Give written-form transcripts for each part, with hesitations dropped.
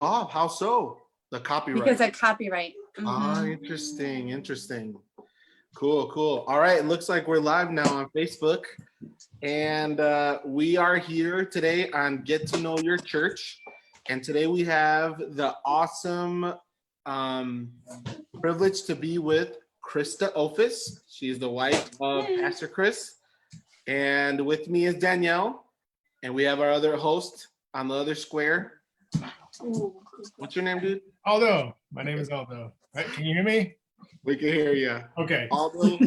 off. How so? The copyright. Because of copyright. Ah, interesting. Cool. All right, it looks like we're live now on Facebook. And we are here today on Get to Know Your Church. And today we have the awesome privilege to be with Krista Ophus. She's the wife of Pastor Chris. And with me is Danielle. And we have our other host on the other square. What's your name, dude? Aldo. My name is Aldo. Right, can you hear me? We can hear you. Okay. Aldo,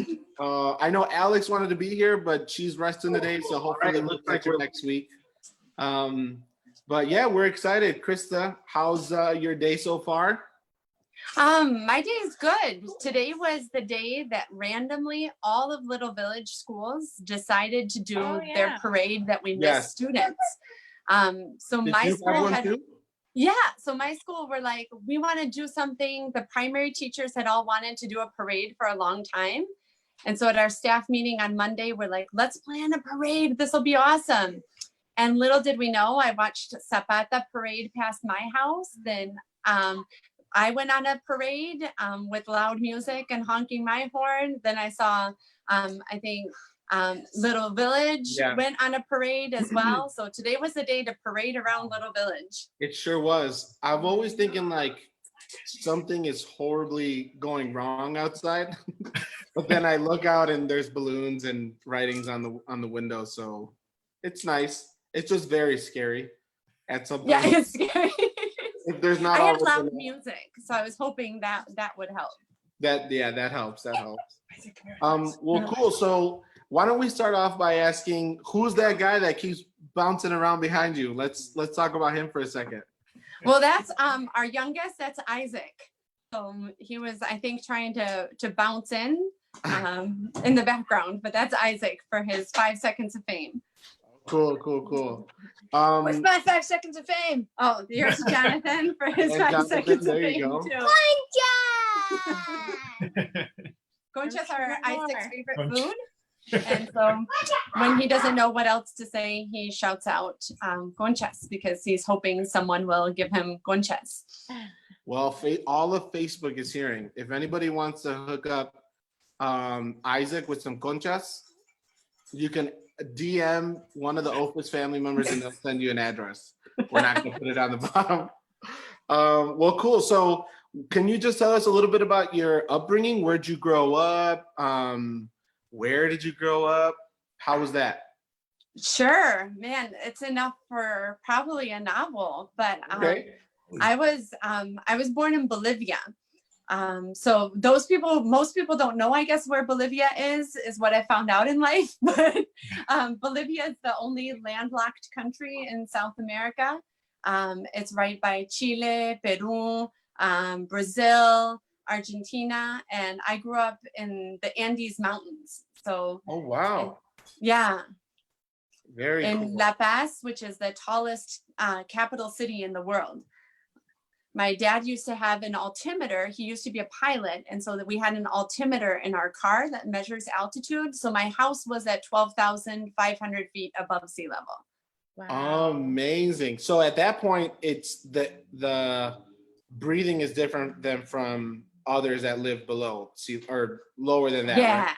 I know Alex wanted to be here, but she's resting today, so hopefully it looks like we're next week. But yeah, we're excited. Krista, how's your day so far? My day is good. Today was the day that randomly all of Little Village schools decided to do their parade that we missed students. So Did my you school have one had, too? so my school were like, we want to do something. The primary teachers had all wanted to do a parade for a long time. And so at our staff meeting on Monday, we're like, let's plan a parade. This will be awesome. And little did we know, I watched Zapata parade past my house. Then I went on a parade with loud music and honking my horn. Then I saw, I think, Little Village went on a parade as well. So today was the day to parade around Little Village. It sure was. I've always thinking like something is horribly going wrong outside, but then I look out and there's balloons and writings on the window. So it's nice. It's just very scary at some point. Yeah, it's scary. If there's not, I had loud music, so I was hoping that would help. That helps. Well, cool. So why don't we start off by asking, who's that guy that keeps bouncing around behind you? Let's talk about him for a second. Well, that's our youngest. That's Isaac. So he was, I think, trying to bounce in the background, but that's Isaac for his 5 seconds of fame. Cool. What's my 5 seconds of fame? Oh, here's Jonathan for his 5 seconds of fame too. Conchas are Isaac's favorite food. And so when he doesn't know what else to say, he shouts out conchas because he's hoping someone will give him conchas. Well, all of Facebook is hearing. If anybody wants to hook up Isaac with some conchas, you can DM one of the Ophus family members and they'll send you an address. We're not going to put it on the bottom. Well, cool. So can you just tell us a little bit about your upbringing? Where'd you grow up? Where did you grow up? How was that? Sure, man, it's enough for probably a novel, but I was born in Bolivia. So most people don't know, I guess, where Bolivia is what I found out in life. But Bolivia is the only landlocked country in South America. It's right by Chile, Peru, Brazil, Argentina, and I grew up in the Andes Mountains. So oh wow. Very in cool. La Paz, which is the tallest capital city in the world. My dad used to have an altimeter. He used to be a pilot. And so that we had an altimeter in our car that measures altitude. So my house was at 12,500 feet above sea level. Wow. Amazing. So at that point, it's the breathing is different than from others that live below sea or lower than that. Yeah. Right?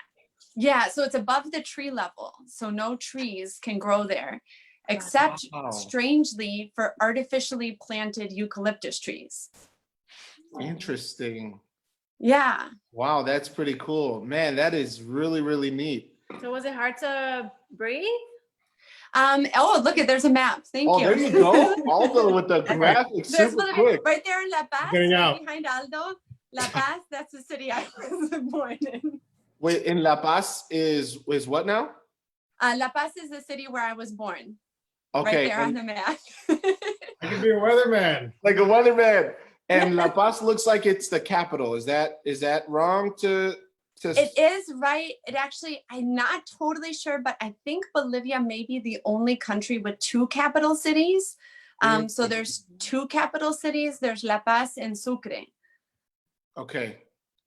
Yeah. So it's above the tree level. So no trees can grow there. Except strangely for artificially planted eucalyptus trees. Interesting. Yeah. Wow, that's pretty cool. Man, that is really, really neat. So was it hard to breathe? Oh, look there's a map. Thank you. Oh, there you go. Aldo with the graphics super quick. Right there in La Paz, behind Aldo. La Paz, that's the city I was born in. Wait, in La Paz is what now? La Paz is the city where I was born. Okay. Right there on the map. I could be a weatherman. Like a weatherman. And La Paz looks like it's the capital. Is that wrong to It is right. It actually, I'm not totally sure, but I think Bolivia may be the only country with two capital cities. So there's two capital cities. There's La Paz and Sucre. Okay.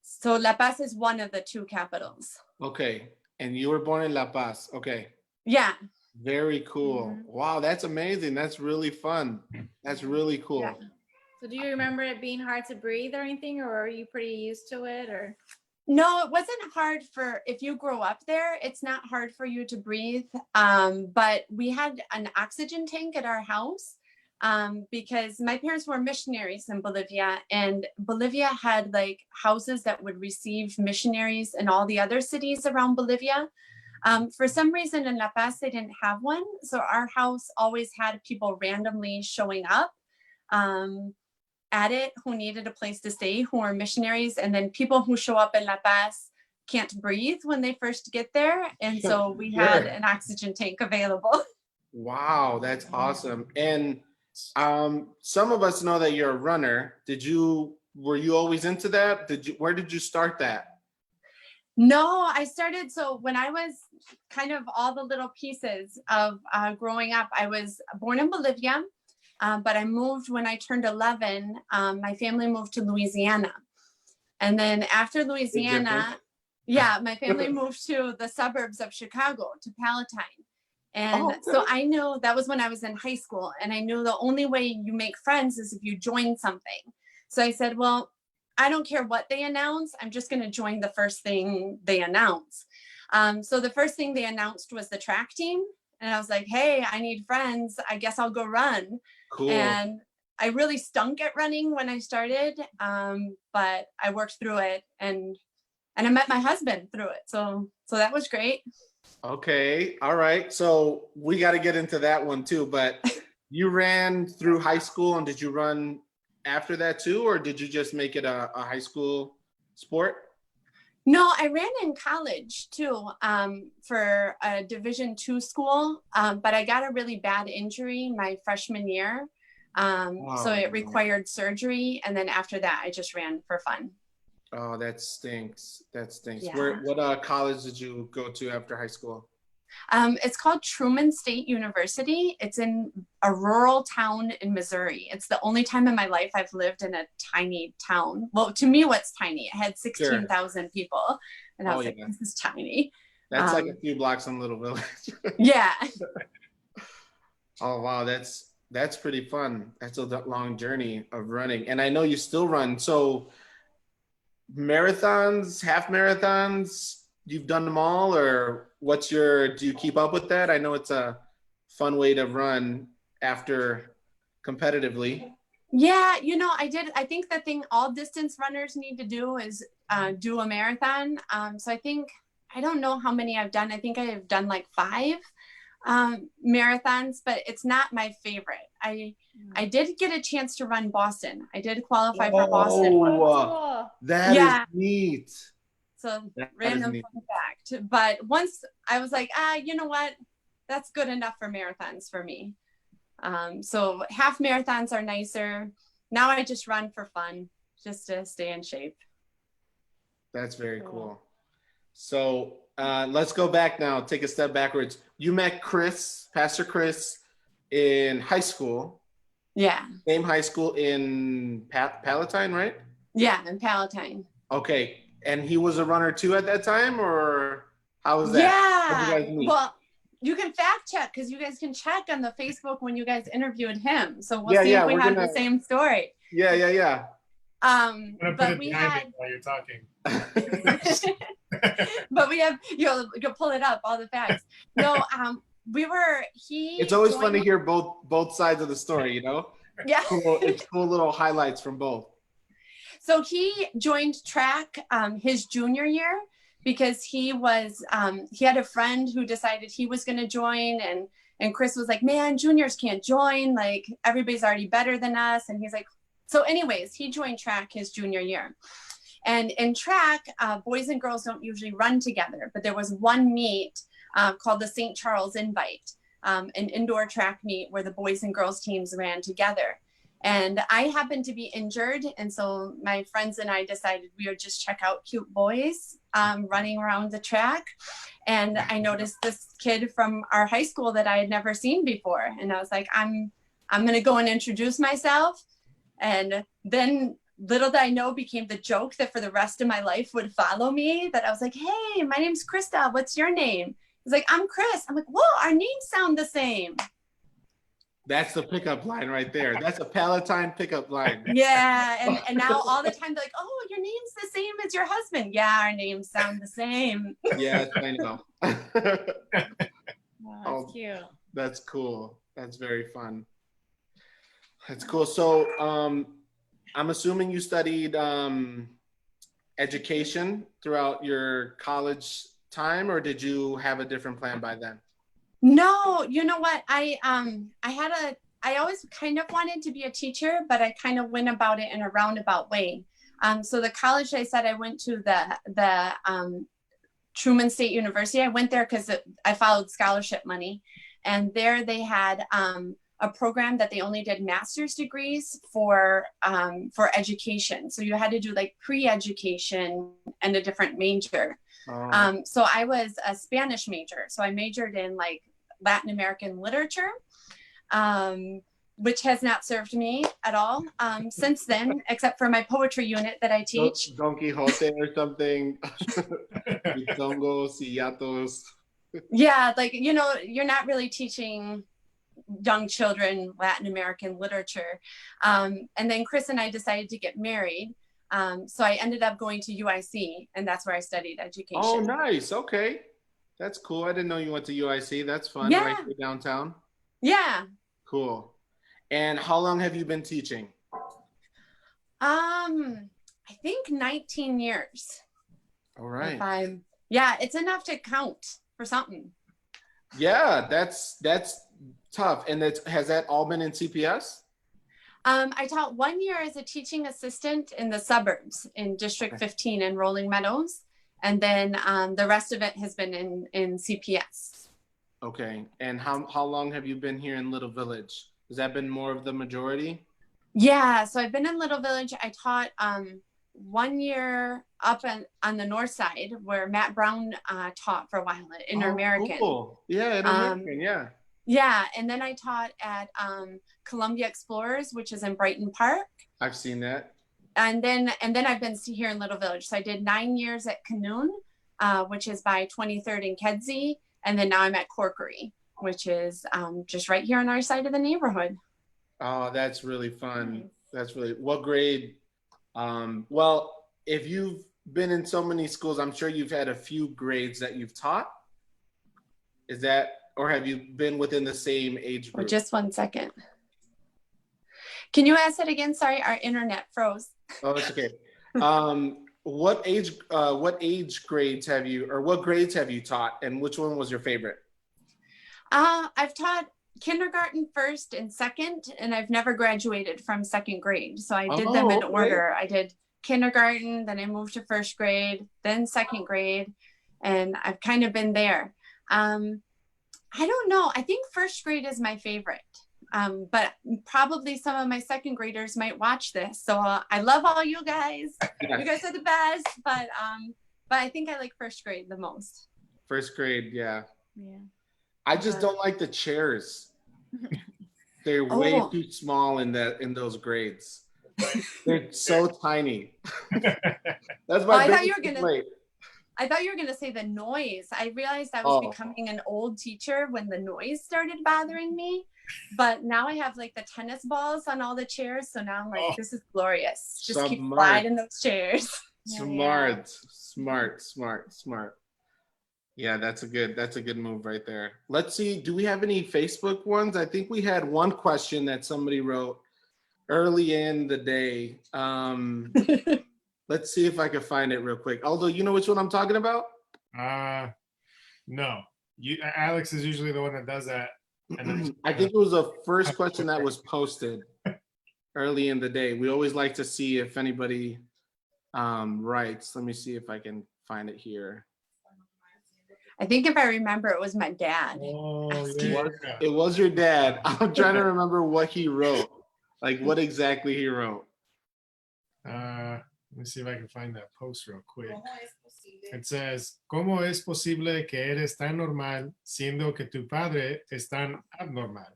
So La Paz is one of the two capitals. Okay. And you were born in La Paz. Okay. Yeah. Very cool. Wow, that's amazing. That's really fun. That's really cool. So do you remember it being hard to breathe or anything, or are you pretty used to it, or? No, it wasn't hard if you grow up there, it's not hard for you to breathe. But we had an oxygen tank at our house because my parents were missionaries in Bolivia, and Bolivia had like houses that would receive missionaries in all the other cities around Bolivia. For some reason in La Paz, they didn't have one. So our house always had people randomly showing up. At it who needed a place to stay, who are missionaries, and then people who show up in La Paz can't breathe when they first get there, and so we had an oxygen tank available. Wow, that's awesome. And some of us know that you're a runner. Were you always into that? Where did you start that? No, I started, so when I was kind of all the little pieces of growing up, I was born in Bolivia. But I moved when I turned 11. My family moved to Louisiana. And then after Louisiana, my family moved to the suburbs of Chicago, to Palatine. And so I knew that was when I was in high school. And I knew the only way you make friends is if you join something. So I said, well, I don't care what they announce. I'm just going to join the first thing they announce. So the first thing they announced was the track team. And I was like, hey, I need friends. I guess I'll go run. Cool. And I really stunk at running when I started, but I worked through it, and I met my husband through it. So that was great. Okay. All right. So we got to get into that one too, but you ran through high school, and did you run after that too, or did you just make it a high school sport? No, I ran in college too, for a Division II school, but I got a really bad injury my freshman year. So it required surgery. And then after that, I just ran for fun. Oh, that stinks. That stinks. Yeah. What college did you go to after high school? It's called Truman State University. It's in a rural town in Missouri. It's the only time in my life I've lived in a tiny town. Well, to me, what's tiny? It had 16,000 people. And I was like, this is tiny. That's like a few blocks from Little Village. Yeah. Oh, wow. That's pretty fun. That's a long journey of running. And I know you still run. So marathons, half marathons, you've done them all, or do you keep up with that? I know it's a fun way to run after competitively. Yeah, I did. I think the thing all distance runners need to do is do a marathon. So I don't know how many I've done. I think I've done like 5 marathons, but it's not my favorite. I did get a chance to run Boston. I did qualify for Boston once. That is neat. So random fun fact. But once I was like, you know what? That's good enough for marathons for me. So half marathons are nicer. Now I just run for fun, just to stay in shape. That's very cool. So let's go back now, take a step backwards. You met Pastor Chris, in high school. Yeah. Same high school in Palatine, right? Yeah, in Palatine. Okay. And he was a runner too at that time, or how was that? Yeah. Well, you can fact check, because you guys can check on the Facebook when you guys interviewed him. So we'll see if we have the same story. Yeah. But we had while you're talking. But we have you'll pull it up, all the facts. No, it's always fun to hear both sides of the story, Yeah. It's cool little highlights from both. So he joined track his junior year because he had a friend who decided he was going to join, and Chris was like, man, juniors can't join, like everybody's already better than us. And he's like, so anyways, he joined track his junior year. And in track, boys and girls don't usually run together, but there was one meet called the St. Charles Invite, an indoor track meet where the boys and girls teams ran together. And I happened to be injured. And so my friends and I decided we would just check out cute boys running around the track. And I noticed this kid from our high school that I had never seen before. And I was like, I'm going to go and introduce myself. And then little did I know became the joke that for the rest of my life would follow me, that I was like, hey, my name's Krista. What's your name? He's like, I'm Chris. I'm like, whoa, our names sound the same. That's the pickup line right there. That's a Palatine pickup line. Yeah, and now all the time they're like, oh, your name's the same as your husband. Yeah, our names sound the same. Yes, I know. Wow, Oh. that's cute. That's cool. That's very fun. That's cool. So I'm assuming you studied education throughout your college time, or did you have a different plan by then? No, you know what? I always kind of wanted to be a teacher, but I kind of went about it in a roundabout way. So the college I said I went to, the Truman State University, I went there because I followed scholarship money. And there they had a program that they only did master's degrees for education. So you had to do like pre-education and a different major. Oh. So I was a Spanish major. So I majored in like Latin American literature, which has not served me at all since then, except for my poetry unit that I teach. Don Quixote or something. Tongos, Yatos. Yeah, like, you know, you're not really teaching young children Latin American literature. And then Chris and I decided to get married. So I ended up going to UIC, and that's where I studied education. Oh, nice. Okay. That's cool. I didn't know you went to UIC. That's fun. Yeah. Right here downtown. Yeah. Cool. And how long have you been teaching? I think 19 years. All right. Yeah, it's enough to count for something. Yeah, that's tough. And has that all been in CPS? I taught 1 year as a teaching assistant in the suburbs in District 15 in Rolling Meadows. And then the rest of it has been in CPS. Okay. And how long have you been here in Little Village? Has that been more of the majority? Yeah, so I've been in Little Village. I taught 1 year up on the north side where Matt Brown taught for a while at Inter-American. Oh, cool. Yeah, Inter-American, yeah. Yeah, and then I taught at Columbia Explorers, which is in Brighton Park. I've seen that. And then I've been here in Little Village. So I did 9 years at Canoon, which is by 23rd and Kedzie. And then now I'm at Corkery, which is just right here on our side of the neighborhood. Oh, that's really fun. That's really, what grade? Well, if you've been in so many schools, I'm sure you've had a few grades that you've taught. Is that, or have you been within the same age group? Just 1 second. Can you ask that again? Sorry, our internet froze. Oh, it's okay. What age grades have you, or what grades have you taught, and which one was your favorite? I've taught kindergarten, first, and second, and I've never graduated from second grade. So I did them in order. I did kindergarten, then I moved to first grade, then second grade, and I've kind of been there. I don't know. I think first grade is my favorite. But probably some of my second graders might watch this. So I love all you guys. You guys are the best. But I think I like first grade the most. First grade, yeah. Yeah. I just don't like the chairs. They're way too small in those grades. They're so tiny. That's my biggest complaint. I thought you were gonna say the noise. I realized I was becoming an old teacher when the noise started bothering me. But now I have like the tennis balls on all the chairs. So now I'm like, this is glorious. Just keep sliding those chairs. Smart. Yeah, that's a good move right there. Let's see. Do we have any Facebook ones? I think we had one question that somebody wrote early in the day. Let's see if I can find it real quick. Although, you know which one I'm talking about? No. Alex is usually the one that does that. And I think it was the first question that was posted early in the day. We always like to see if anybody writes. Let me see if I can find it here. I think if I remember, it was my dad. Oh, It was your dad. I'm trying to remember what he wrote. Like what exactly he wrote. Let me see if I can find that post real quick. It says, ¿Cómo es posible que eres tan normal siendo que tu padre es tan abnormal?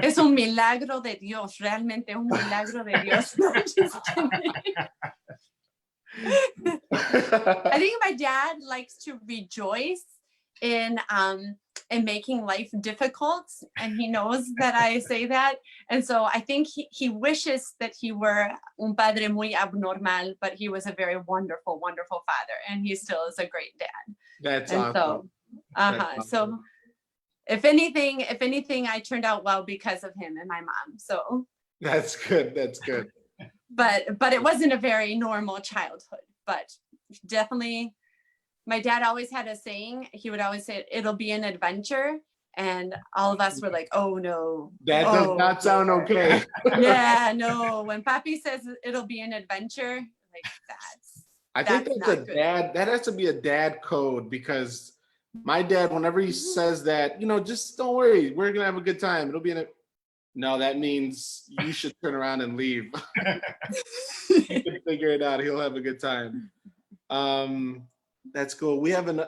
Es un milagro de Dios, realmente un milagro de Dios. No, just kidding. I think my dad likes to rejoice in making life difficult, and he knows that I say that. And so I think he wishes that he were un padre muy abnormal, but he was a very wonderful, wonderful father, and he still is a great dad. That's And awesome. so if anything, I turned out well because of him and my mom. So That's good. That's good. but it wasn't a very normal childhood, but definitely my dad always had a saying. He would always say, it'll be an adventure. And all of us were like, oh no. That does not sound okay. Yeah, no. When Papi says it'll be an adventure, like I think that's that's a not good. dad. That has to be a dad code, because my dad, whenever he says that, just don't worry, we're gonna have a good time. It'll be no, that means you should turn around and leave. You can figure it out. He'll have a good time. That's cool. We have No,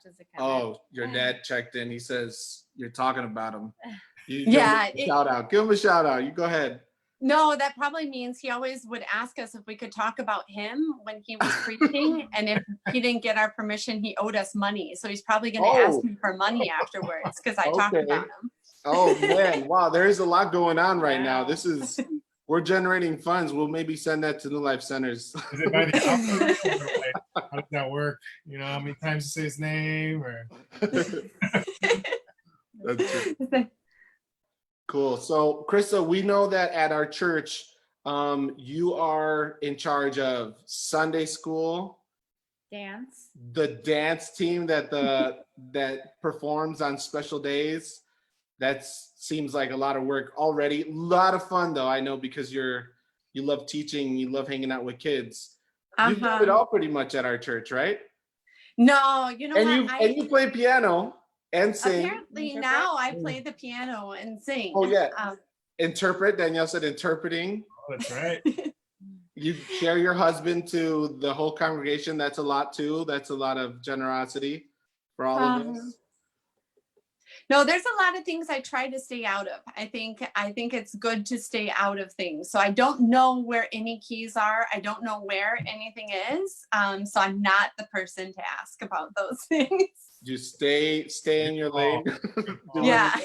just a comment. oh, your dad checked in. He says you're talking about him. Yeah, Shout out. Give him a shout out. You go ahead. No, that probably means he always would ask us if we could talk about him when he was preaching. And if he didn't get our permission, he owed us money. So he's probably going to ask me for money afterwards because I talked about him. Oh man, wow, there is a lot going on right now. Wow. We're generating funds. We'll maybe send that to New Life Centers. Is it by the hour? How does that work? How many times you say his name? Or That's true. Cool. So, Krista, we know that at our church, you are in charge of Sunday school, Dance. the dance team that performs on special days. That seems like a lot of work already. A lot of fun though, I know, because you love teaching, you love hanging out with kids. You've done it all pretty much at our church, right? No, you know and you play piano and sing. Apparently now I play the piano and sing. Oh yeah. Interpret. Danielle said interpreting. oh, that's right. You share your husband to the whole congregation. That's a lot too. That's a lot of generosity for all of us. No, there's a lot of things I try to stay out of. I think it's good to stay out of things. So I don't know where any keys are. I don't know where anything is. So I'm not the person to ask about those things. Just stay in your lane. Yeah.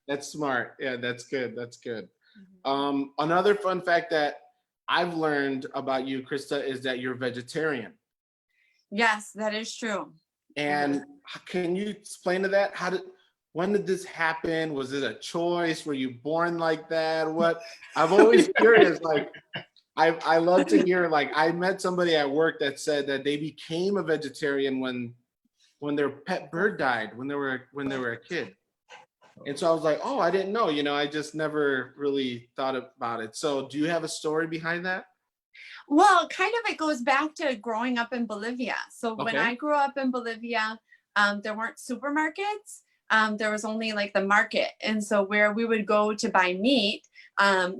That's smart. Yeah, that's good. That's good. Another fun fact that I've learned about you, Krista, is that you're vegetarian. Yes, that is true. And can you explain to that? When did this happen? Was it a choice? Were you born like that? What? I'm always curious. Like, I love to hear. Like, I met somebody at work that said that they became a vegetarian when their pet bird died when they were a kid. And so I was like, oh, I didn't know. I just never really thought about it. So, do you have a story behind that? Well, kind of it goes back to growing up in Bolivia. So when I grew up in Bolivia, there weren't supermarkets. There was only like the market. And so where we would go to buy meat,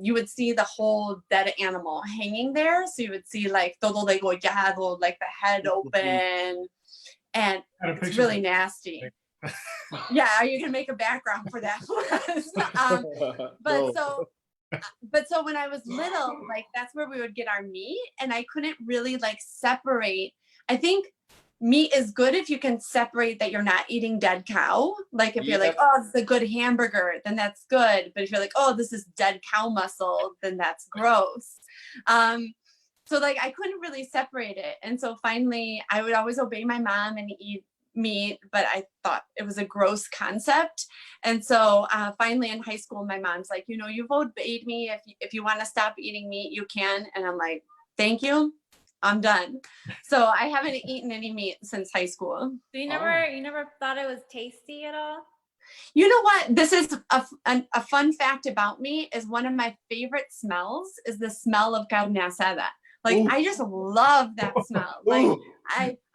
you would see the whole dead animal hanging there. So you would see like todo degollado, like the head open. And it's really nasty. Yeah, you can make a background for that. But so when I was little, like that's where we would get our meat, and I couldn't really like separate. I think meat is good if you can separate that you're not eating dead cow. Like if you're like, oh, this is a good hamburger, then that's good. But if you're like, oh, this is dead cow muscle, then that's gross. So like I couldn't really separate it. And so finally I would always obey my mom and eat meat, but I thought it was a gross concept. And so finally in high school, my mom's like, you've obeyed me. If you want to stop eating meat, you can. And I'm like, thank you. I'm done. So I haven't eaten any meat since high school. So you never thought it was tasty at all? You know what? This is a fun fact about me is one of my favorite smells is the smell of carne asada. Like, ooh. I just love that smell. Like,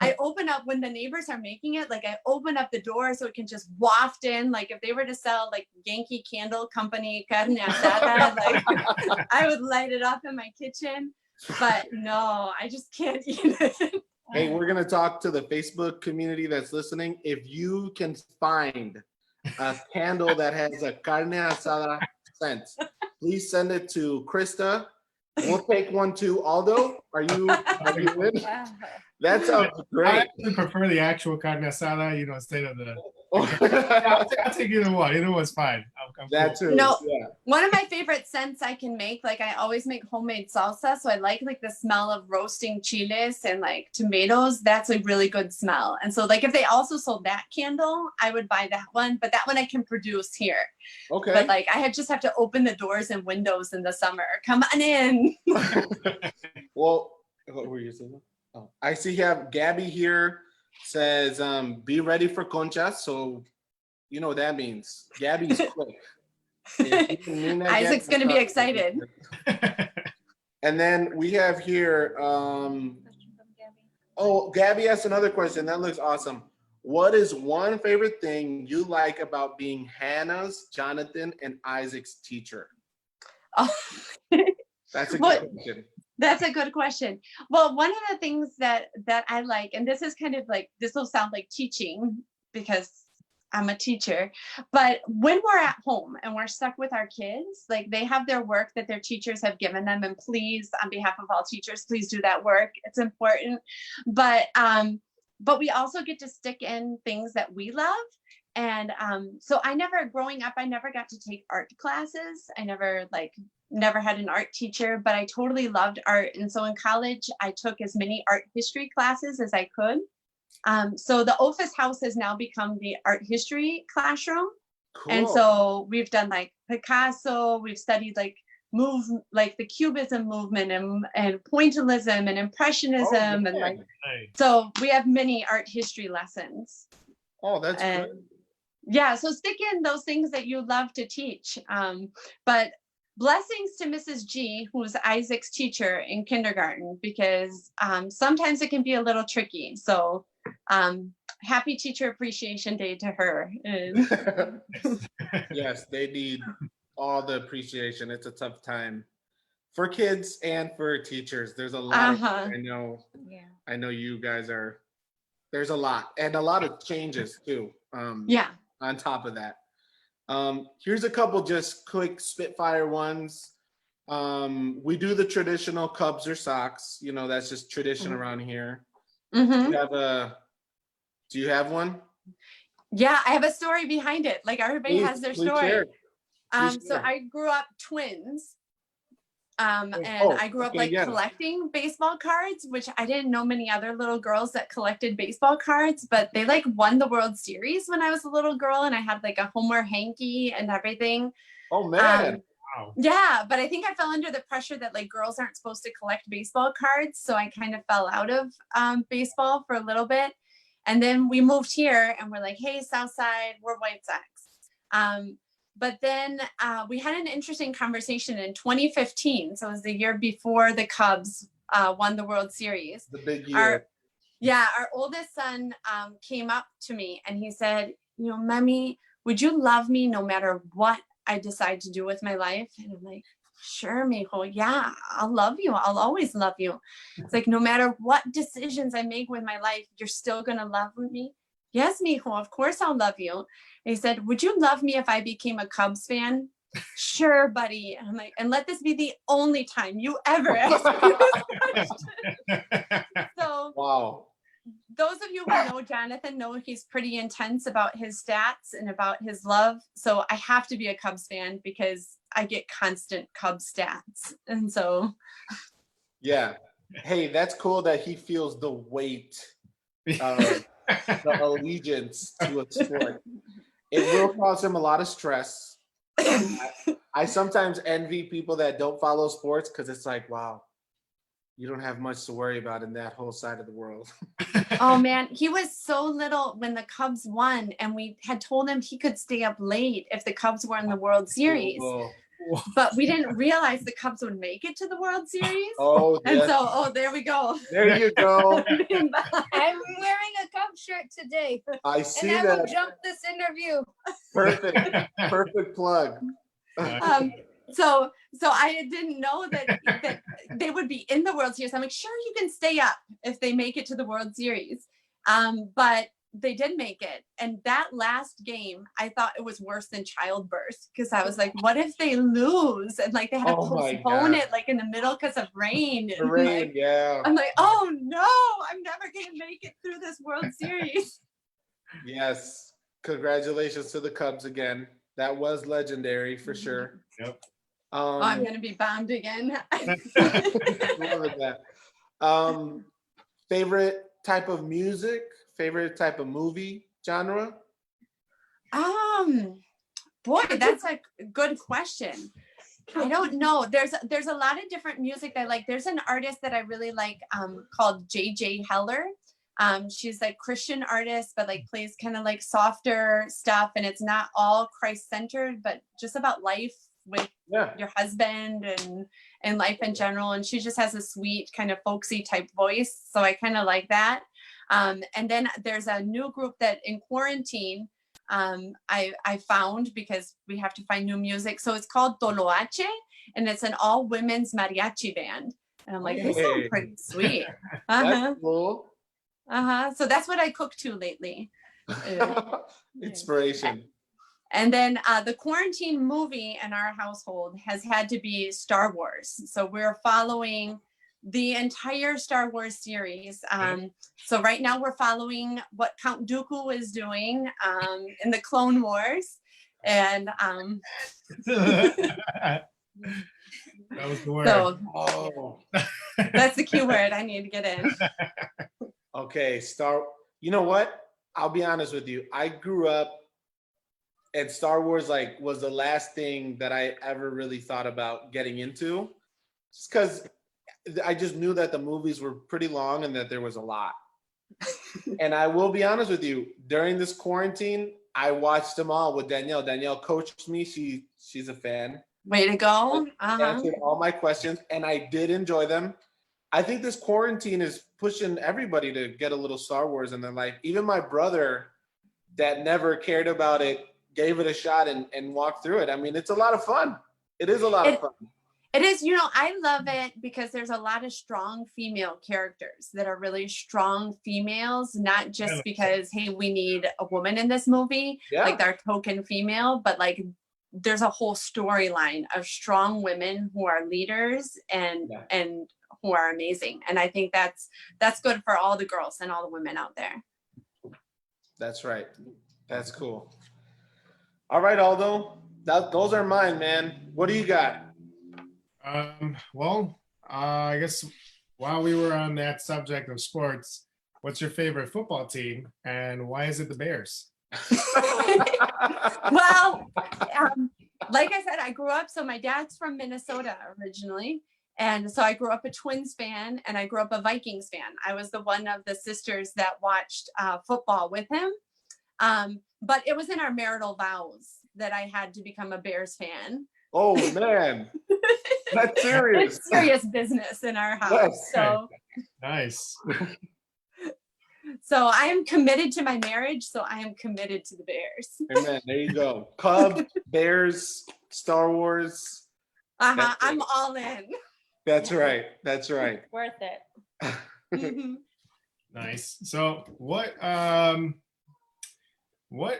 I open up when the neighbors are making it, like I open up the door so it can just waft in. Like if they were to sell like Yankee Candle Company carne asada, like I would light it up in my kitchen. But no, I just can't eat it. Hey, we're going to talk to the Facebook community that's listening. If you can find a candle that has a carne asada scent, please send it to Krista We'll take one too. Aldo, are you in? Wow. That sounds I great. actually prefer the actual carne asada, instead of the. I'll take either one. Either one's fine. I'm That cool. too. No. Yeah. One of my favorite scents I can make, like I always make homemade salsa. So I like the smell of roasting chiles and like tomatoes. That's a really good smell. And so like if they also sold that candle, I would buy that one. But that one I can produce here. Okay. But like I just have to open the doors and windows in the summer. Come on in. Well, what were you saying? Oh, I see you have Gabby here says, be ready for conchas. So you know what that means. Gabby's quick. If you didn't mean that, Isaac's Gabby, gonna be that's not- excited. And then we have here, oh, Gabby asked another question. That looks awesome. What is one favorite thing you like about being Hannah's, Jonathan, and Isaac's teacher? Oh. That's a good What- question. That's a good question. Well, one of the things that I like, and this is kind of like, this will sound like teaching because I'm a teacher, but when we're at home and we're stuck with our kids, like they have their work that their teachers have given them, and please, on behalf of all teachers, please do that work. It's important. But we also get to stick in things that we love. And so growing up, I never got to take art classes. I never had an art teacher, but I totally loved art. And so in college, I took as many art history classes as I could. So the Ophus house has now become the art history classroom. Cool. And so we've done like Picasso, we've studied like the Cubism movement and Pointillism and Impressionism. And like, Hey. so we have many art history lessons. Oh, that's And good. yeah, so stick in those things that you love to teach. But blessings to Mrs. G, who's Isaac's teacher in kindergarten, because sometimes it can be a little tricky. So happy Teacher Appreciation Day to her. And Yes, they need all the appreciation. It's a tough time for kids and for teachers. There's a lot of, Uh-huh. Yeah. I know you guys are, there's a lot and a lot of changes too. Yeah. On top of that. Here's a couple just quick spitfire ones. We do the traditional Cubs or Sox. You know, that's just tradition around here. Mhm. Do you have one? Yeah, I have a story behind it. Like everybody Please- has their please story. share. Please So share. I grew up twins. And Oh, I grew up okay, like yeah. collecting baseball cards, which I didn't know many other little girls that collected baseball cards, but they like won the World Series when I was a little girl, and I had like a Homer hanky and everything. Oh man. Wow. Yeah, but I think I fell under the pressure that like girls aren't supposed to collect baseball cards, so I kind of fell out of baseball for a little bit. And then we moved here and we're like, hey, Southside, we're White Sox. But then we had an interesting conversation in 2015. So it was the year before the Cubs won the World Series. The big year. Our oldest son came up to me and he said, you know, Mommy, would you love me no matter what I decide to do with my life? And I'm like, sure, mijo. Yeah, I'll love you. I'll always love you. It's like, no matter what decisions I make with my life, you're still going to love me. Yes, mijo, of course I'll love you. And he said, would you love me if I became a Cubs fan? Sure, buddy. And I'm like, and let this be the only time you ever ask me this question. So Wow. those of you who know Jonathan know he's pretty intense about his stats and about his love. So I have to be a Cubs fan because I get constant Cubs stats. And so. Yeah. Hey, that's cool that he feels the weight of the allegiance to a sport. It will cause him a lot of stress. I sometimes envy people that don't follow sports because it's like, wow, you don't have much to worry about in that whole side of the world. Oh man, he was so little when the Cubs won, and we had told him he could stay up late if the Cubs were in the World Series. Oh, But we didn't realize the Cubs would make it to the World Series. oh, And yes. so, there we go. There you go. I'm wearing a Cubs shirt today, I see and I will that. jump this interview. Perfect. Perfect plug. So I didn't know that they would be in the World Series. I'm like, sure, you can stay up if they make it to the World Series. But they did make it. And that last game, I thought it was worse than childbirth because I was like, what if they lose? And like they had to Oh my postpone God. it like in the middle because of rain. The And, rain, like, yeah. I'm like, oh no, I'm never gonna make it through this World Series. Yes. Congratulations to the Cubs again. That was legendary for sure. Yep. Oh, I'm gonna be bombed again. Love that. Favorite type of music? Favorite type of movie genre? Boy, that's a good question. I don't know. There's a lot of different music I like. There's an artist that I really like called JJ Heller. She's like Christian artist, but like plays kind of like softer stuff, and it's not all Christ-centered, but just about life with your husband and life in general. And she just has a sweet kind of folksy type voice. So I kind of like that. And then there's a new group that in quarantine, I found because we have to find new music. So it's called Toloache, and it's an all women's mariachi band. And I'm like, this sounds pretty sweet. That's cool. So that's what I cook to lately. Inspiration. And then the quarantine movie in our household has had to be Star Wars. So we're following the entire Star Wars series. So right now we're following what Count Dooku is doing in the Clone Wars. And That was the word. so that's the key word I need to get in. Okay, you know what? I'll be honest with you. I grew up and Star Wars like was the last thing that I ever really thought about getting into. Just because I just knew that the movies were pretty long and that there was a lot. And I will be honest with you, during this quarantine, I watched them all with Danielle. Danielle coached me. She's a fan. Way to go. Answered all my questions, and I did enjoy them. I think this quarantine is pushing everybody to get a little Star Wars in their life. Even my brother that never cared about it gave it a shot and walked through it. I mean, it's a lot of fun. It is a lot of fun. It is, I love it because there's a lot of strong female characters that are really strong females, not just because, hey, we need a woman in this movie, like they're token female, but like there's a whole storyline of strong women who are leaders and who are amazing. And I think that's good for all the girls and all the women out there. That's right. That's cool. All right, Aldo, those are mine, man. What do you got? Well, I guess while we were on that subject of sports, what's your favorite football team and why is it the Bears? Well, like I said, I grew up, so my dad's from Minnesota originally. And so I grew up a Twins fan and I grew up a Vikings fan. I was the one of the sisters that watched football with him. But it was in our marital vows that I had to become a Bears fan. Oh, man. That's serious. It's serious business in our house. Yes. So Nice. So I am committed to my marriage. So I am committed to the Bears. Amen. There you go. Cubs, Bears, Star Wars. I'm all in. That's right. That's right. Worth it. Mhm. Nice. So what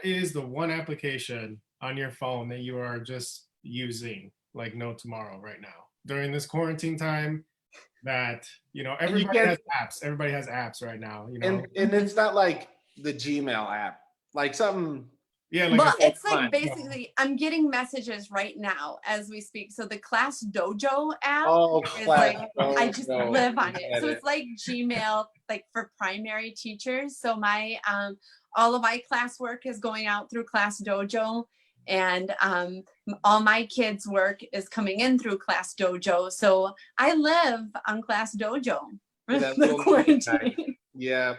is the one application on your phone that you are just using like no tomorrow right now during this quarantine time that, everybody has apps. Everybody has apps right now, And it's not like the Gmail app, like something. Yeah. Like Well, it's like basically I'm getting messages right now as we speak. So the Class Dojo app is like, I just live on it. So it's like Gmail, like for primary teachers. So my all of my classwork is going out through Class Dojo, and all my kids' work is coming in through Class Dojo. So I live on Class Dojo for the quarantine. Yeah.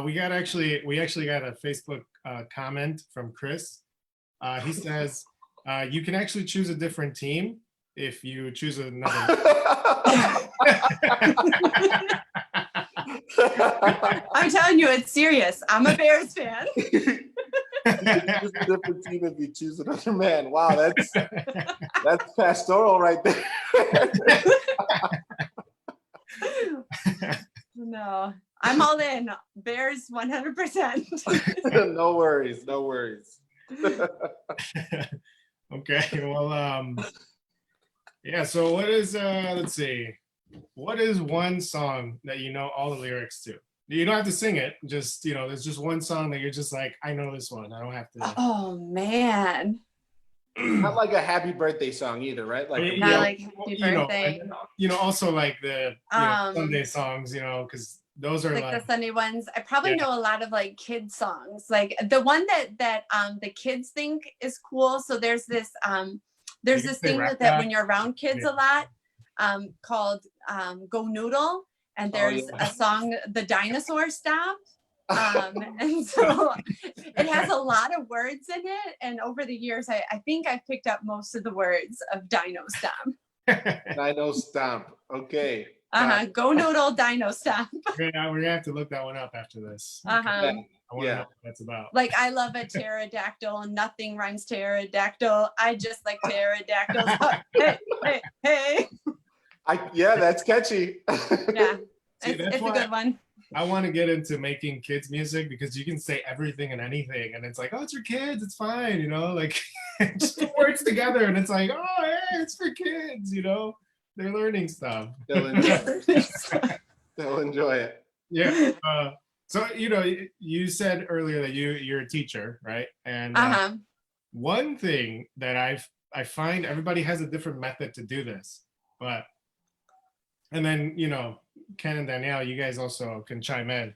We actually got a Facebook comment from Chris. He says you can actually choose a different team if you choose another. I'm telling you, it's serious. I'm a Bears fan. Choose a different team if you choose another man. Wow, that's pastoral right there. No, I'm all in. Bears 100%. No worries, no worries. Okay, well, yeah. So what is let's see, what is one song that you know all the lyrics to? You don't have to sing it. Just there's just one song that you're just like, I know this one. I don't have to. Oh man. Not like a happy birthday song either, right? Like You Not know, like happy you know, birthday. and, also like the Um, Sunday songs, because those are like like, the Sunday ones. I probably Yeah. know a lot of like kids songs. Like the one that the kids think is cool. So there's this You there's can this say thing rap that that. when you're around kids Yeah. a lot, called Go Noodle. And Oh, there's yeah. a song, The Dinosaur Stop. And so it has a lot of words in it. And over the years, I think I've picked up most of the words of Dino Stomp. Dino Stomp. Okay. Go Noodle, Dino Stomp. we're gonna have to look that one up after this. Uh-huh. Yeah. I want to know what that's about. Like I love a pterodactyl and nothing rhymes pterodactyl. I just like pterodactyls. Hey, hey, hey. Yeah, that's catchy. Yeah, See, it's that's a why good one. I want to get into making kids music because you can say everything and anything, and it's like, oh, it's for kids, it's fine, like just put words together, and it's like, oh, hey, it's for kids, they're learning stuff. They'll enjoy it. They'll enjoy it. Yeah. So you said earlier that you're a teacher, right? And one thing that I find everybody has a different method to do this, and then Ken and Danielle, you guys also can chime in.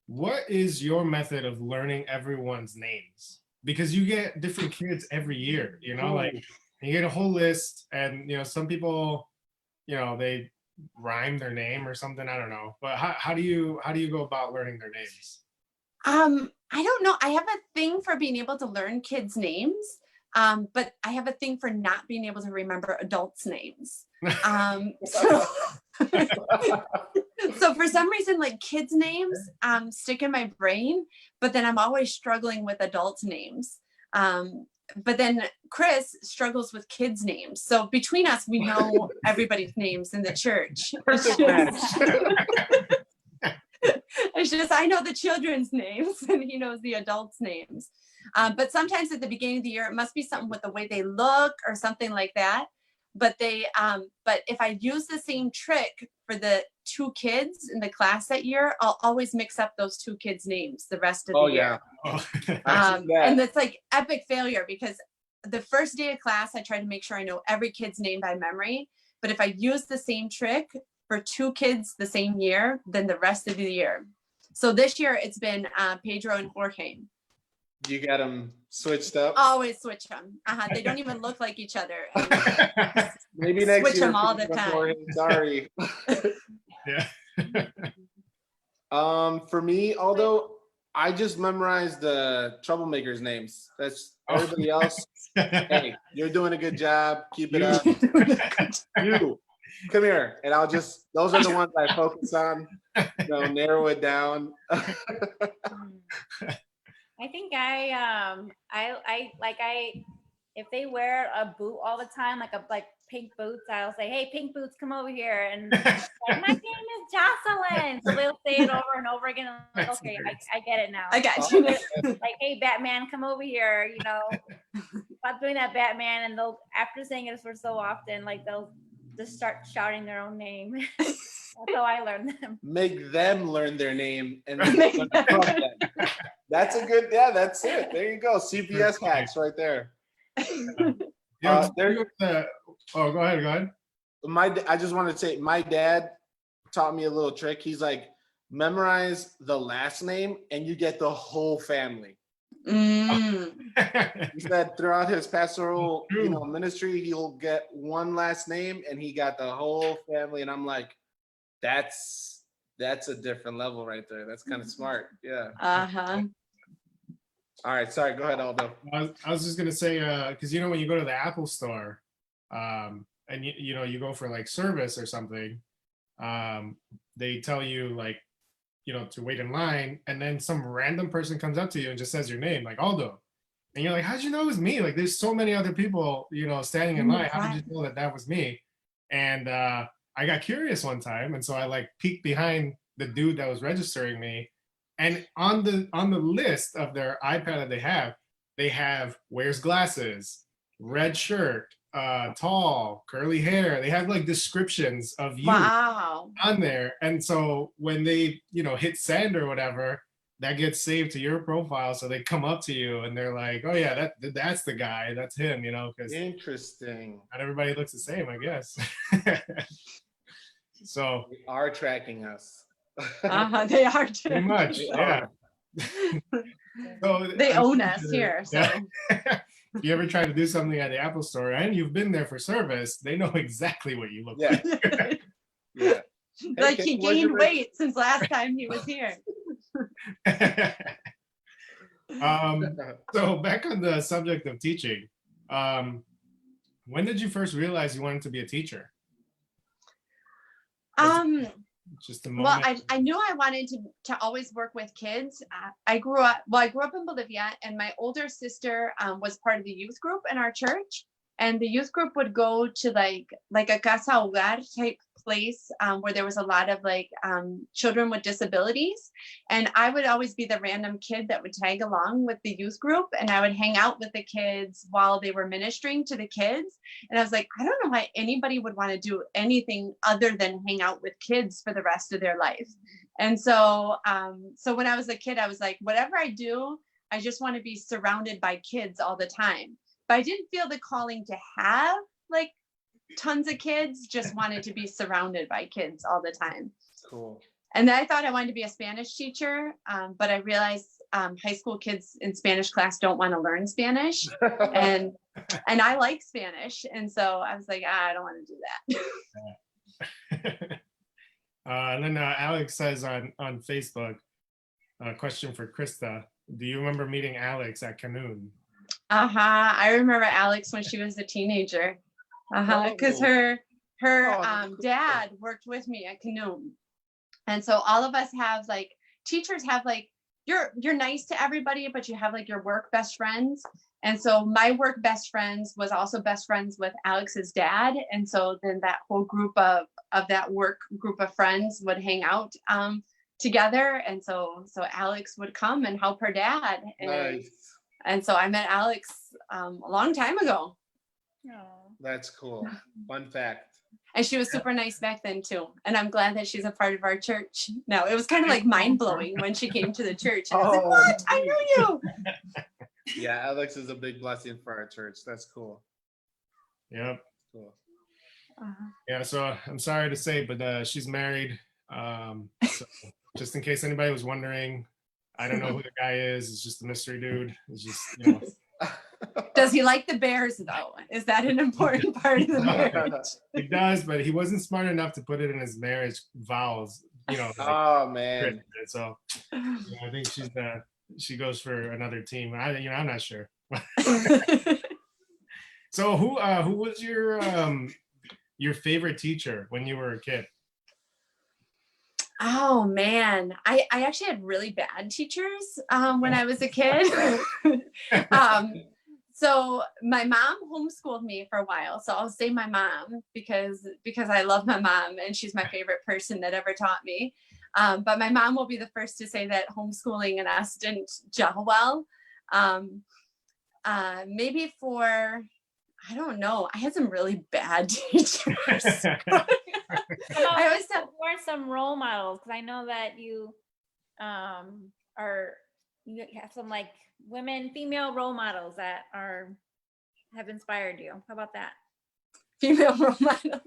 What is your method of learning everyone's names? Because you get different kids every year, like you get a whole list, and some people, they rhyme their name or something. I don't know. But how do you go about learning their names? I don't know. I have a thing for being able to learn kids' names, but I have a thing for not being able to remember adults' names. So for some reason, like kids' names stick in my brain, but then I'm always struggling with adults' names. But then Chris struggles with kids' names. So between us, we know everybody's names in the church. Perfect match. It's just I know the children's names and he knows the adults' names. But sometimes at the beginning of the year, it must be something with the way they look or something like that. But but if I use the same trick for the two kids in the class that year, I'll always mix up those two kids' names the rest of the year. And it's like epic failure because the first day of class, I try to make sure I know every kid's name by memory. But if I use the same trick for two kids the same year, then the rest of the year. So this year it's been Pedro and Jorge. You got them switched up? Always switch them. They don't even look like each other. Maybe next switch year. them all the time. Jorge, sorry. Yeah. For me, although I just memorized the troublemakers' names. That's everybody else. Hey, you're doing a good job. Keep it up. You come here, and I'll just. Those are the ones I focus on. Narrow it down. I think if they wear a boot all the time, like pink boots, I'll say, hey, pink boots, come over here. And like, my name is Jocelyn. So they'll say it over and over again. I'm like, okay, I get it now. I got you. Like, hey, Batman, come over here. Stop doing that, Batman. And they'll, after saying it for so often, like they'll just start shouting their own name. That's how I learned them. Make them learn their name and then that's a good, that's it. There you go. CPS hacks right there. Go ahead. I just want to say, my dad taught me a little trick. He's like, memorize the last name and you get the whole family. He said throughout his pastoral ministry, he'll get one last name and he got the whole family. And I'm like, that's a different level right there. That's kind of smart. Yeah. All right. Sorry. Go ahead, Aldo. I was just gonna say, because when you go to the Apple store, and you go for like service or something, they tell you like, to wait in line, and then some random person comes up to you and just says your name, like Aldo, and you're like, how'd you know it was me? Like, there's so many other people, standing in line. How did you know that was me? And I got curious one time, and so I like peeked behind the dude that was registering me, And on the list of their iPad that they have wears glasses, red shirt, tall, curly hair. They have like descriptions of you Wow. on there. And so when they, hit send or whatever, that gets saved to your profile. So they come up to you and they're like, oh yeah, that's the guy, that's him, because Interesting. not everybody looks the same, I guess. So They are tracking us. They are pretty too. much, They yeah. So They I'm own sure- us here. So Yeah. If you ever try to do something at the Apple store and you've been there for service, they know exactly what you look Yeah. Yeah. like Hey, he Kate, where's your gained weight since last time he was here. like. So back on the subject of teaching, when did you first realize you wanted to be a teacher? Just a Well, moment. I knew I wanted to always work with kids. I grew up in Bolivia, and my older sister was part of the youth group in our church. And the youth group would go to like a casa hogar type place where there was a lot of children with disabilities. And I would always be the random kid that would tag along with the youth group, and I would hang out with the kids while they were ministering to the kids. And I was like, I don't know why anybody would want to do anything other than hang out with kids for the rest of their life. And so when I was a kid, I was like, whatever I do, I just want to be surrounded by kids all the time. But I didn't feel the calling to have like tons of kids, just wanted to be surrounded by kids all the time. Cool. And then I thought I wanted to be a Spanish teacher, but I realized high school kids in Spanish class don't want to learn Spanish. And I like Spanish. And so I was like, I don't want to do that. And then Alex says on Facebook, a question for Krista. Do you remember meeting Alex at Canoon? I remember Alex when she was a teenager. Because her dad worked with me at Canoon. And so all of us have teachers have you're nice to everybody, but you have your work best friends. And so my work best friends was also best friends with Alex's dad. And so then that whole group of that work group of friends would hang out together. And so Alex would come and help her dad. Nice. And so I met Alex a long time ago. Oh. That's cool. Fun fact. And she was super nice back then too. And I'm glad that she's a part of our church now. It was kind of mind blowing when she came to the church. And I was like, what? I knew you. Yeah, Alex is a big blessing for our church. That's cool. Yep. Cool. Yeah, so I'm sorry to say, but she's married. So just in case anybody was wondering, I don't know who the guy is. It's just a mystery dude. It's just, Does he like the Bears though? Is that an important part of the marriage? He does, but he wasn't smart enough to put it in his marriage vows. Oh man. So I think she goes for another team. I'm not sure. So who was your favorite teacher when you were a kid? Oh man, I actually had really bad teachers when I was a kid. So my mom homeschooled me for a while. So I'll say my mom because I love my mom and she's my favorite person that ever taught me. But my mom will be the first to say that homeschooling and us didn't gel well. Maybe I don't know. I had some really bad teachers. I always have some role models because I know that you you have some female role models that have inspired you. How about that? Female role models.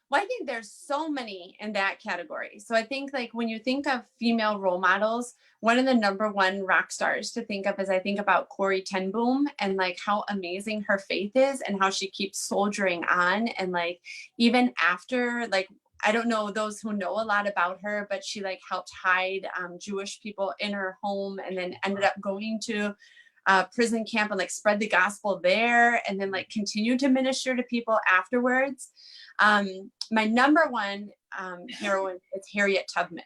Well, I think there's so many in that category. So I think when you think of female role models, one of the number one rock stars to think of is I think about Corrie ten Boom and how amazing her faith is and how she keeps soldiering on. And even after, I don't know those who know a lot about her, but she helped hide Jewish people in her home and then ended up going to prison camp and spread the gospel there and then continue to minister to people afterwards. My number one heroine is Harriet Tubman.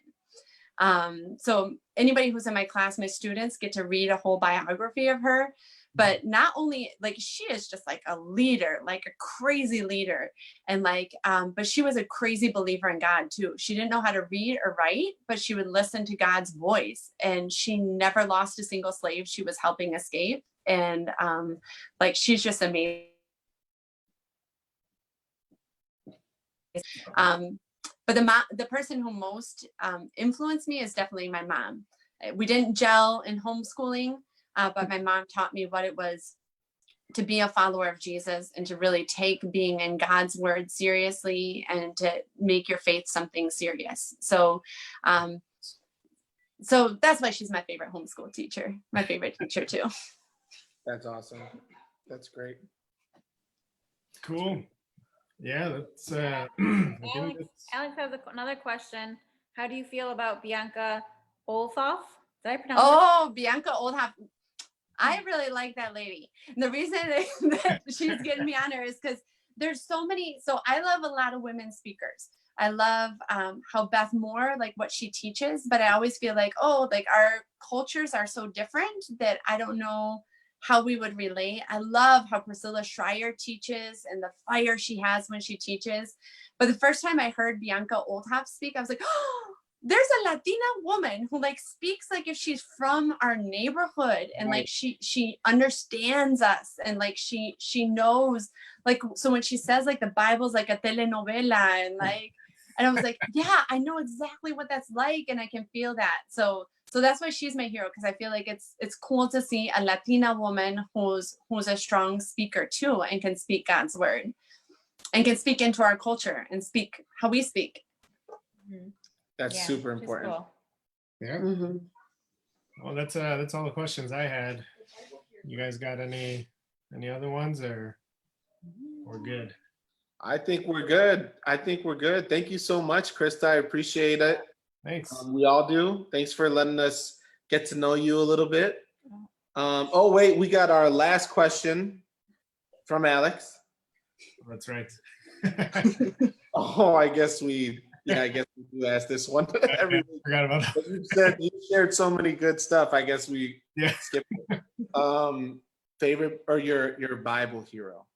So anybody who's in my class, my students get to read a whole biography of her. but not only like she is just like a leader, like a crazy leader. And like, but she was a crazy believer in God too. She didn't know how to read or write, but she would listen to God's voice, and she never lost a single slave she was helping escape. And like, she's just amazing. But the person who most influenced me is definitely my mom. We didn't gel in homeschooling, but my mom taught me what it was to be a follower of Jesus and to really take being in God's word seriously and to make your faith something serious. So, so that's why she's my favorite homeschool teacher, my favorite teacher too. That's awesome. That's great. Cool. Yeah, that's Alex has another question. How do you feel about Bianca Olthoff? Did I pronounce Oh, Bianca Oldhoff. I really like that lady. And the reason that she's getting me on her is because there's so many. So I love a lot of women speakers. I love how Beth Moore, like what she teaches, but I always feel like, oh, like our cultures are so different that I don't know how we would relate. I love how Priscilla Schreier teaches and the fire she has when she teaches. But the first time I heard Bianca Oldhoff speak, I was like, oh, there's a Latina woman who like speaks like if she's from our neighborhood, and like she understands us, and like she knows, like, so when she says like the Bible's like a telenovela, and like, and I was like, yeah, I know exactly what that's like, and I can feel that. So that's why she's my hero, because I feel like it's cool to see a Latina woman who's a strong speaker too, and can speak God's word, and can speak into our culture and speak how we speak. Mm-hmm. That's super important. Cool. yeah. Mm-hmm. Well, that's all the questions I had. You guys got any other ones, or we're good? I think we're good. Thank you so much, Krista. I appreciate it. Thanks. We all do. Thanks for letting us get to know you a little bit. Oh, wait, we got our last question from Alex. That's right. Oh, I guess we do ask this one every week. Forgot about that. You shared so many good stuff. I guess we skipped it. Favorite or your Bible hero?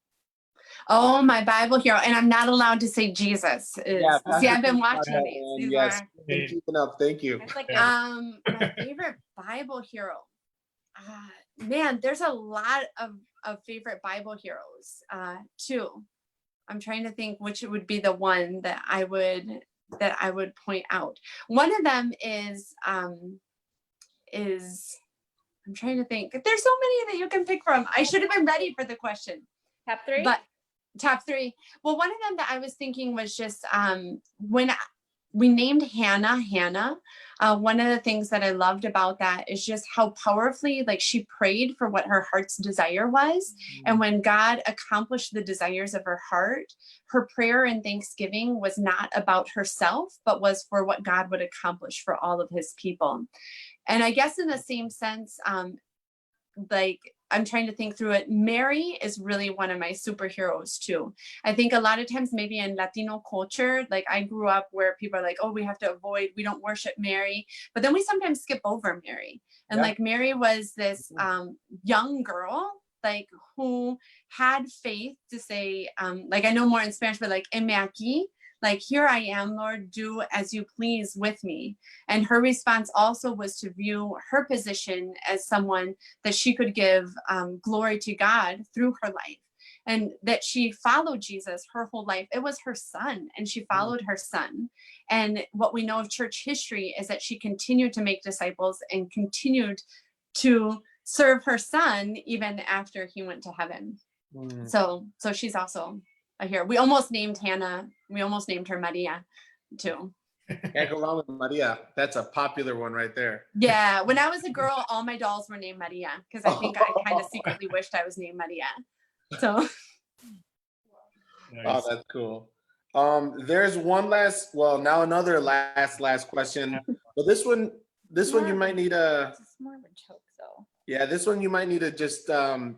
Oh, my Bible hero. And I'm not allowed to say Jesus. Yeah, See, I've been watching these. Yes, keeping up. Thank you. Like My favorite Bible hero. Man, there's a lot of favorite Bible heroes too. I'm trying to think which would be the one that I would point out. One of them is I'm trying to think. There's so many that you can pick from. I should have been ready for the question. top three. But top three. Well, one of them that I was thinking was just when we named Hannah. One of the things that I loved about that is just how powerfully, like, she prayed for what her heart's desire was. And when God accomplished the desires of her heart, her prayer and thanksgiving was not about herself, but was for what God would accomplish for all of his people. And I guess in the same sense, like, I'm trying to think through it. Mary is really one of my superheroes too. I think a lot of times maybe in Latino culture, like I grew up where people are like, oh, we have to avoid, we don't worship Mary. But then we sometimes skip over Mary. And like Mary was this young girl, like who had faith to say, like I know more in Spanish, but like, heme aquí. Like, here I am, Lord, do as you please with me. And her response also was to view her position as someone that she could give glory to God through her life, and that she followed Jesus her whole life. It was her son, and she followed her son. And what we know of church history is that she continued to make disciples and continued to serve her son even after he went to heaven. So she's also a hero. We almost named Hannah. We almost named her Maria too. Can't go wrong with Maria. That's a popular one right there. Yeah. When I was a girl, all my dolls were named Maria because I think I kind of secretly wished I was named Maria. So. Nice. Oh, that's cool. There's one last, well, now another last question. But this one you might need It's more of a joke, though. yeah, this one you might need to just,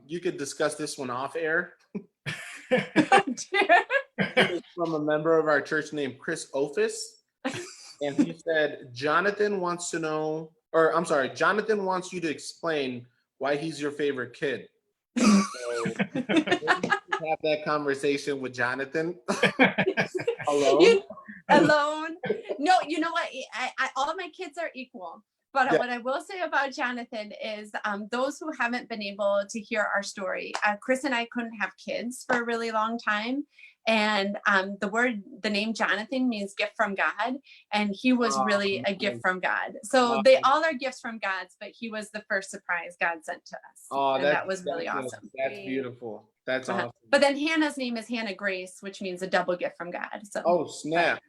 you could discuss this one off air. Oh, dear. It's from a member of our church named Krista Ophus. And he said, Jonathan wants you to explain why he's your favorite kid. So, have that conversation with Jonathan alone. Alone. No, you know what? All of my kids are equal. But Yeah. what I will say about Jonathan is those who haven't been able to hear our story, Chris and I couldn't have kids for a really long time. And the name Jonathan means gift from God. And he was really a gift from God. So they all are gifts from God's, but he was the first surprise God sent to us. Oh, and that was really awesome. That's beautiful. That's awesome. But then Hannah's name is Hannah Grace, which means a double gift from God. So Oh, snap.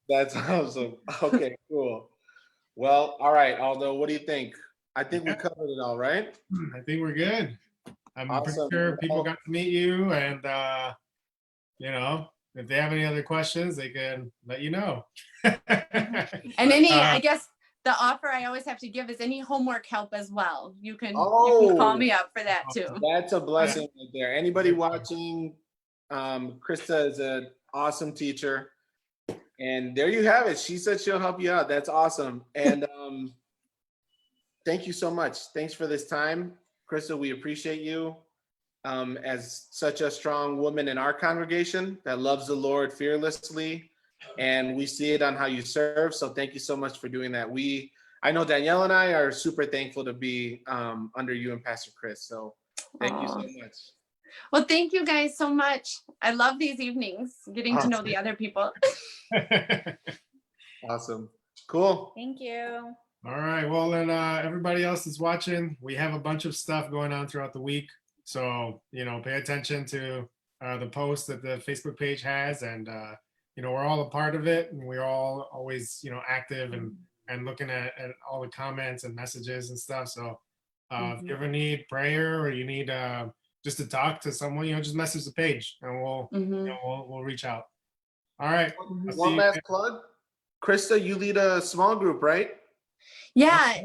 That's awesome. Okay, cool. Well, all right, Aldo, what do you think? I think we covered it all, right? I think we're good. I'm pretty Awesome. sure people got to meet you, and you know, if they have any other questions, they can let you know. And I guess the offer I always have to give is any homework help as well. You can Oh. call me up for that too. That's a blessing right there. Anybody watching, Krista is an awesome teacher. And there you have it. She said she'll help you out. That's awesome. And thank you so much. Thanks for this time. Krista, we appreciate you as such a strong woman in our congregation that loves the Lord fearlessly. And we see it on how you serve. So thank you so much for doing that. I know Danielle and I are super thankful to be under you and Pastor Chris. So thank you so much. Well, thank you guys so much. I love these evenings, getting to know the other people. Awesome. Cool. Thank you. All right. Well, then everybody else that's watching, we have a bunch of stuff going on throughout the week. So, you know, pay attention to the post that the Facebook page has. And, you know, we're all a part of it. And we're all always, you know, active and looking at all the comments and messages and stuff. So if you ever need prayer or you need just to talk to someone, you know, just message the page and we'll, you know, we'll reach out. All right. One last plug. Krista, you lead a small group, right? Yeah,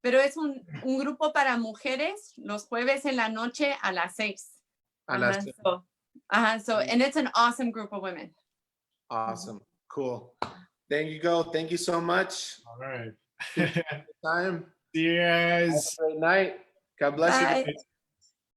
pero es un grupo para mujeres los jueves en la noche a las 6. So, and it's an awesome group of women. Awesome. Cool. There you go. Thank you so much. All right. Time. See you guys. Have a great night. God bless you. Bye.